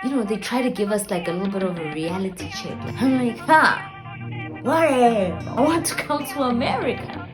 They try to give us like a little bit of a reality check. I'm like, whatever. I want to come to America.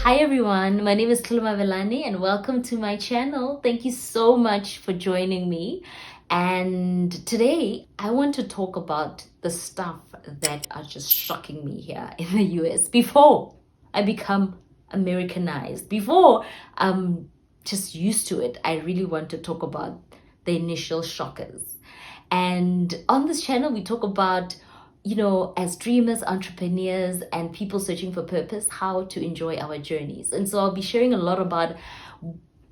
Hi everyone, my name is Khuluma Velani and welcome to my channel. Thank you so much for joining me. And today I want to talk about the stuff that are just shocking me here in the US before I become Americanized, before I'm just used to it. I really want to talk about the initial shockers. And on this channel, we talk about as dreamers, entrepreneurs, and people searching for purpose, how to enjoy our journeys. And so I'll be sharing a lot about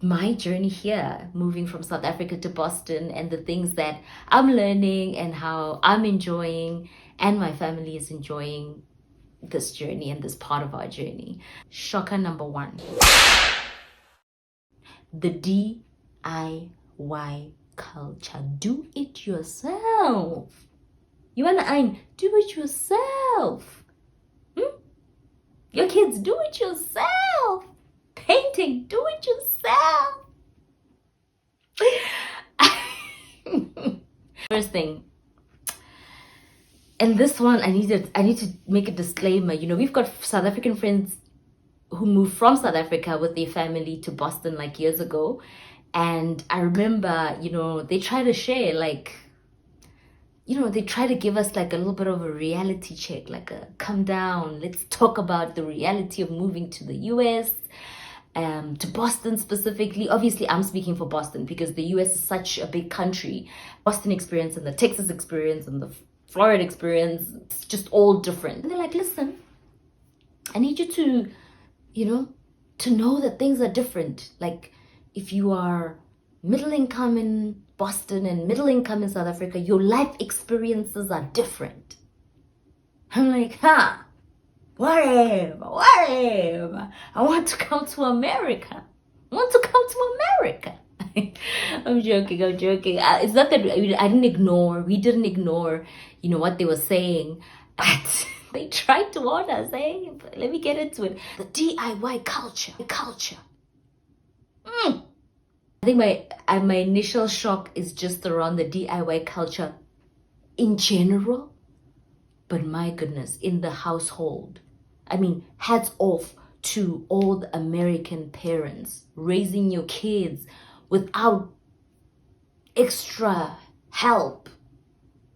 my journey here, moving from South Africa to Boston, and the things that I'm learning and how I'm enjoying, and my family is enjoying this journey and this part of our journey. Shocker number one: the DIY culture. Do it yourself. You and I, do it yourself. Your kids, do it yourself. Painting, do it yourself. First thing, and this one I need to make a disclaimer. We've got South African friends who moved from South Africa with their family to Boston like years ago, and I remember they try to share they try to give us like a little bit of a reality check, like a come down, let's talk about the reality of moving to the US, to Boston specifically. Obviously, I'm speaking for Boston because the US is such a big country. Boston experience and the Texas experience and the Florida experience, it's just all different. And they're like, listen, I need you to know that things are different. Like if you are middle income in Boston and middle income in South Africa, your life experiences are different. I'm like, whatever. I want to come to America. I'm joking. It's not that we didn't ignore, what they were saying, but they tried to warn us, eh? Let me get into it. The DIY culture. I think my initial shock is just around the DIY culture in general, but my goodness, in the household. I mean, hats off to all the American parents raising your kids without extra help.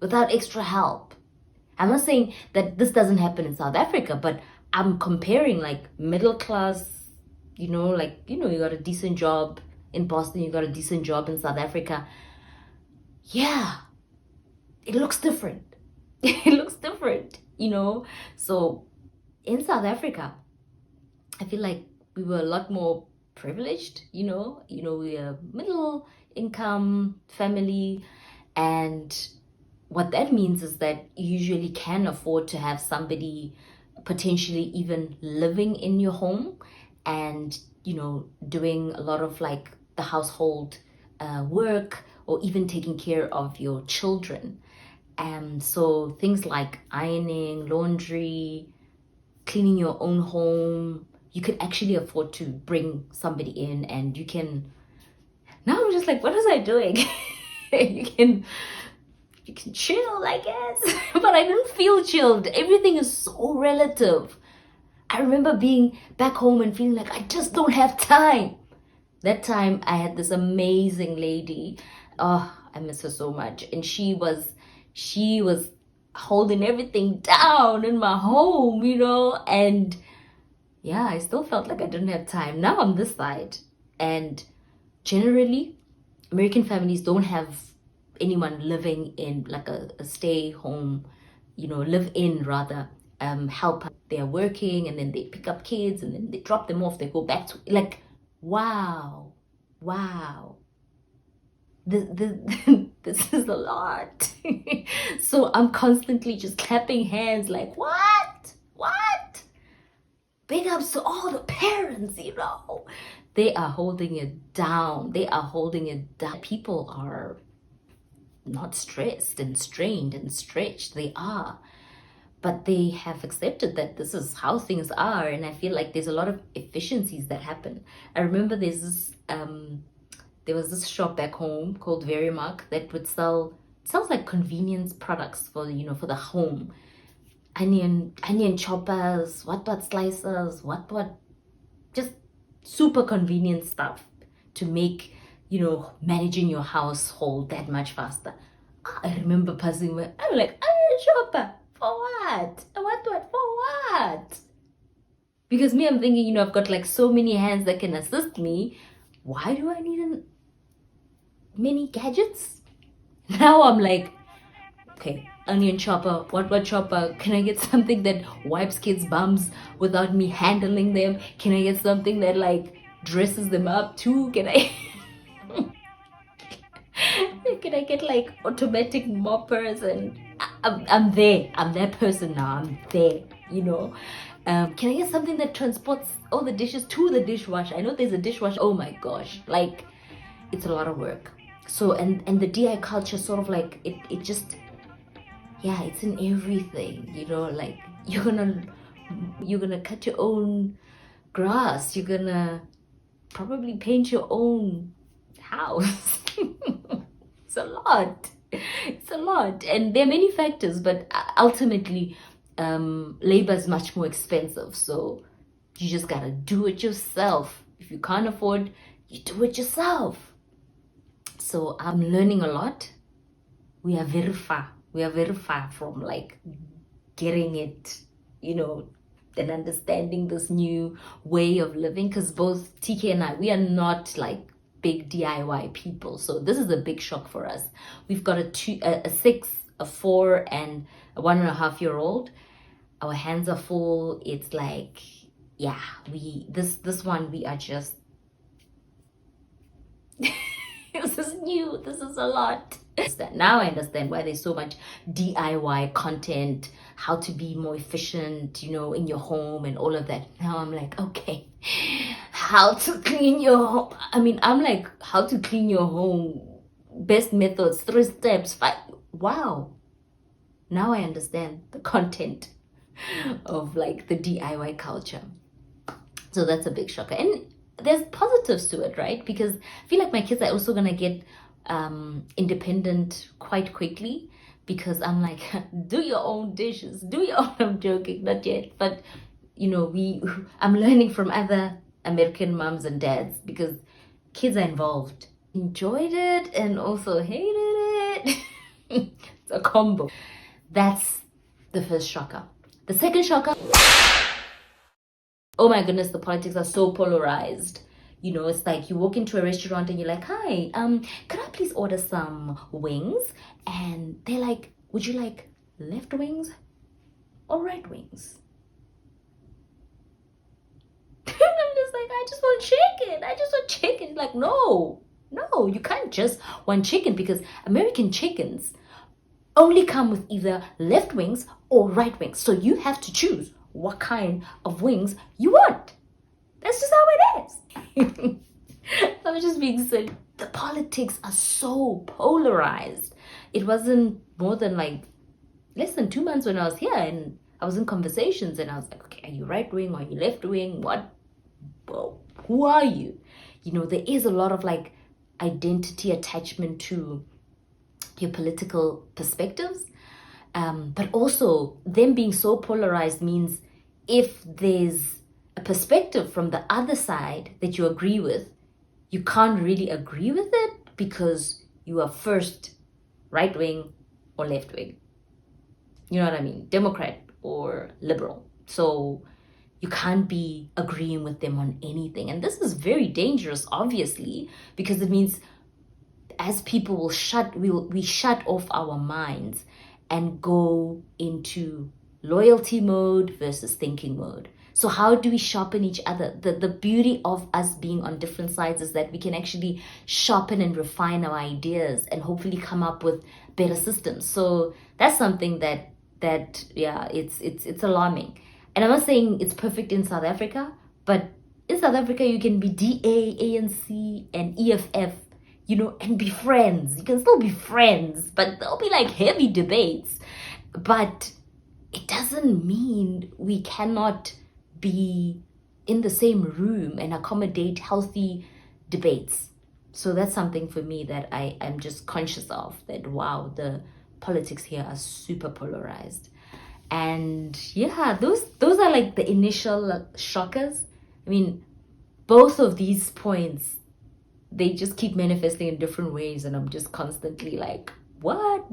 I'm not saying that this doesn't happen in South Africa, but I'm comparing like middle class, you got a decent job in Boston, you got a decent job in South Africa. Yeah, it looks different. So in South Africa, I feel like we were a lot more privileged. We are middle income family, and what that means is that you usually can afford to have somebody potentially even living in your home and doing a lot of like the household work, or even taking care of your children. And so things like ironing, laundry, cleaning your own home, you could actually afford to bring somebody in, and you can. Now I'm just like, what was I doing? you can chill, I guess. But I didn't feel chilled. Everything is so relative. I remember being back home and feeling like I just don't have time. That time I had this amazing lady. Oh, I miss her so much. And she was holding everything down in my home, and yeah, I still felt like I didn't have time. Now I'm this side. And generally, American families don't have anyone living in like a stay home, live in rather, help. They're working and then they pick up kids and then they drop them off, they go back to like, wow. This is a lot. So I'm constantly just clapping hands like, what? Big ups to all the parents, they are holding it down. People are not stressed and strained and stretched. They are. but they have accepted that this is how things are, and I feel like there's a lot of efficiencies that happen. I remember there was this shop back home called Verimark that would sells like convenience products for for the home. Onion choppers, what slicers, what just super convenient stuff to make managing your household that much faster. I remember passing by, I'm like, onion chopper for what? What for what? Because me, I'm thinking, I've got like so many hands that can assist me. Why do I need many gadgets? Now I'm like, okay, onion chopper, what chopper? Can I get something that wipes kids' bums without me handling them? Can I get something that like dresses them up too? Can I can I get like automatic moppers? And I'm there. I'm that person now. I'm there. Can I get something that transports all the dishes to the dishwasher? I know there's a dishwasher. Oh my gosh, like it's a lot of work. So and the DI culture sort of like it just, yeah, it's in everything. Like you're gonna cut your own grass. You're gonna probably paint your own house. It's a lot. It's a lot, and there are many factors, but ultimately labor is much more expensive, so you just gotta do it yourself. If you can't afford, you do it yourself. So I'm learning a lot. We are very far from like getting it, and understanding this new way of living, because both TK and I, we are not like big DIY people. So this is a big shock for us. We've got a 6, a 4, and a 1.5-year-old. Our hands are full. It's like, yeah, this one we are just this is new. This is a lot. Now I understand why there's so much DIY content, how to be more efficient, in your home and all of that. Now I'm like, okay, how to clean your home. I mean, I'm like, how to clean your home, best methods, 3 steps, 5. Wow. Now I understand the content of like the DIY culture. So that's a big shocker. And there's positives to it, right? Because I feel like my kids are also gonna get independent quite quickly, because I'm like, do your own dishes, do your own. I'm joking, not yet, but I'm learning from other American moms and dads, because kids are involved. Enjoyed it and also hated it. It's a combo. That's the first shocker. The second shocker, oh my goodness, the politics are so polarized. It's like you walk into a restaurant and you're like, hi, could I please order some wings? And they're like, would you like left wings or right wings? I'm just like, I just want chicken. I just want chicken. Like, no, you can't just want chicken, because American chickens only come with either left wings or right wings. So you have to choose what kind of wings you want. That's just how it is. I'm just being silly. The politics are so polarized. It wasn't more than like less than 2 months when I was here, and I was in conversations, and I was like, okay, are you right wing or are you left wing? What? Well, who are you? There is a lot of like identity attachment to your political perspectives. But also them being so polarized means if there's a perspective from the other side that you agree with, you can't really agree with it, because you are first right wing or left wing. You know what I mean? Democrat or liberal. So you can't be agreeing with them on anything. And this is very dangerous, obviously, because it means as people we shut off our minds and go into loyalty mode versus thinking mode. So how do we sharpen each other? The beauty of us being on different sides is that we can actually sharpen and refine our ideas and hopefully come up with better systems. So that's something that yeah, it's alarming. And I'm not saying it's perfect in South Africa, but in South Africa you can be DA, ANC, and EFF, and be friends. You can still be friends, but there'll be like heavy debates. But it doesn't mean we cannot be in the same room and accommodate healthy debates. So that's something for me that I'm just conscious of, that wow, the politics here are super polarized. And yeah, those are like the initial shockers. I mean, both of these points, they just keep manifesting in different ways, and I'm just constantly like, what?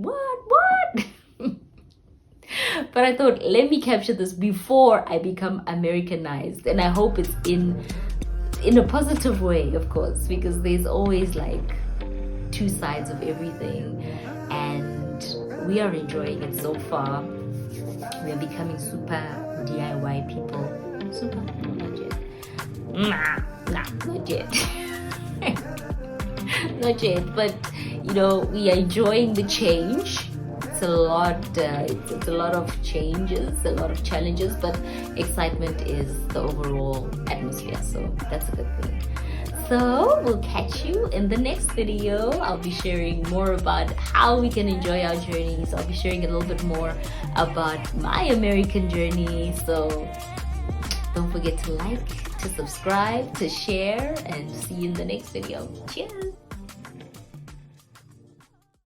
But I thought, let me capture this before I become Americanized, and I hope it's in a positive way, of course, because there's always like two sides of everything, and we are enjoying it so far. We are becoming super DIY people. Super? No, not yet. Not yet. Not yet, but you know, we are enjoying the change. It's a lot. It's a lot of changes, a lot of challenges, but excitement is the overall atmosphere. So that's a good thing. So we'll catch you in the next video. I'll be sharing more about how we can enjoy our journeys. I'll be sharing a little bit more about my American journey. So don't forget to like, to subscribe, to share, and see you in the next video. Cheers.